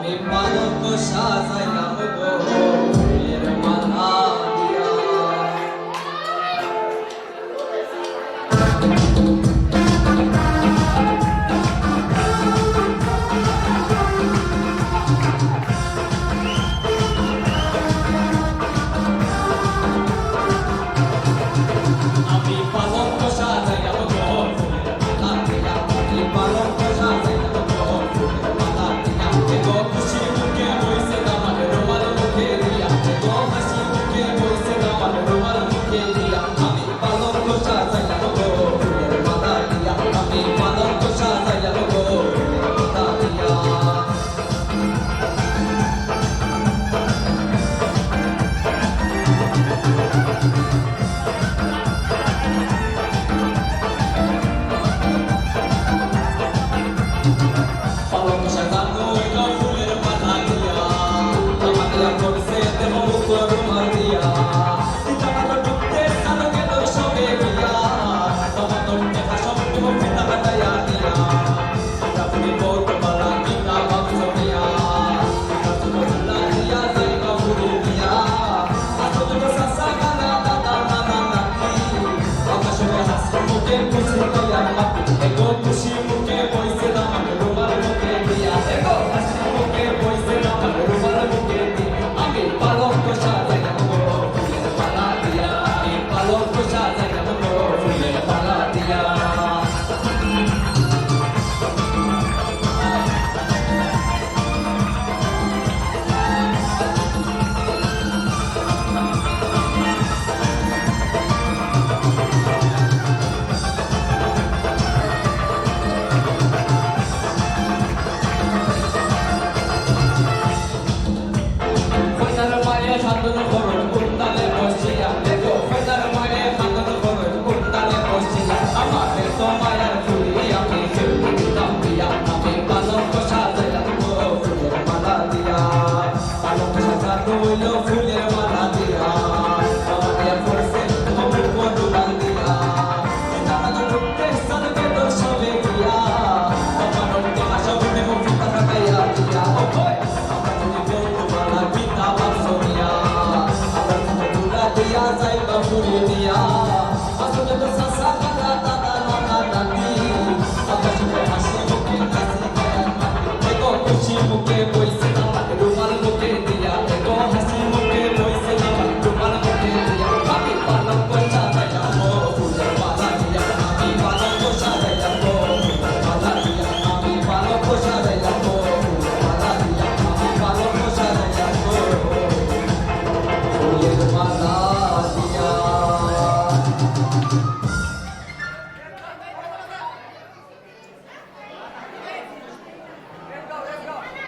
আমি পালক সাজাইলাম গো ফুলের মালা দিয়া। আমি পালক সাজাইলাম গো ফুলের মালা দিয়া। আমি পালক সাজাইলাম গো ফুলের মালা দিয়া। এগো খুশি মুখে বইছে আমার রুমাল মুখে দিয়া। এগো হাসি মুখে বইছে আমার রুমাল মুখে দিয়া। আমি পালক সাজাইলাম গো ফুলের মালা দিয়া। আমি পালক সাজাইলাম গো ফুলের মালা দিয়া। পালক সাজানো হইলো ফুলের মালা দিয়া। আমাদের করছে দেহ মুখ রুমাল দিয়া। জামাটা ঢুকতে সালো গেল সবে গিয়া। তোমার দেখা সব দেহ ফিতা কাটাইয়া দিয়া। আমরা ফুলি বহুত বালা কিনা বাক্স দিয়া। রসগোল্লা দিয়া যাইবা ফুলি দিয়া। আসল সাসা গানা দাদা নানা নাতি। আকাশে হাসি মুখে খুশি লইয়া মাতি। এগো খুশি মুখে বইছে আমার রুমাল মুখে দিয়া। এগো হাসি মুখে বইছে আমার রুমাল মুখে দিয়া। আমি পালক সাজাইলাম গো ফুলের মালা দিয়া। আমি পালক সাজাইলাম গো ফুলের মালা দিয়া। ফয়সার মায়ে খান্দন করুন কুন্দালে বসিয়া। দেখো ফয়সার মায়ে খান্দন করুন কুন্দালে বসিয়া। আমাদের তো মায়ার ফুলি আমি ফিরতে দিতাম দিয়া। আমি পালক সাজাইলাম গো ফুলের মালা দিয়া। পালক সাজানো হইলো ফুলের মালা দিয়া। আমাদের করছে মুখ রুমাল দিয়া। জানালা ঢুকতে সালো গেল সবে গিয়া। তোমার দেখা সব দেহ ফিতা কাটাইয়া দিয়া। ওই আমরা যদি বলবো মালা কিনা বাক্স দিয়া। আমরা রসগোল্লা দিয়া যাইবা ফুলি দিয়া। আসলে তো সাসা গানা দাদা নানা নাতি। আকাশে হাসি মুখে হাসি গায়া মাতি। এগো খুশি মুখে বইছে আমার রুমাল মুখে দিয়া। এগো হাসি মুখে বইছে আমার রুমাল মুখে দিয়া। আমি পালক সাজাইলাম গো ফুলের মালা দিয়া। আমি পালক সাজাইলাম গো ফুলের মালা দিয়া। আমি পালক সাজাইলাম গো ফুলের মালা দিয়া। আমি পালক সাজাইলাম গো ফুলের মালা দিয়া।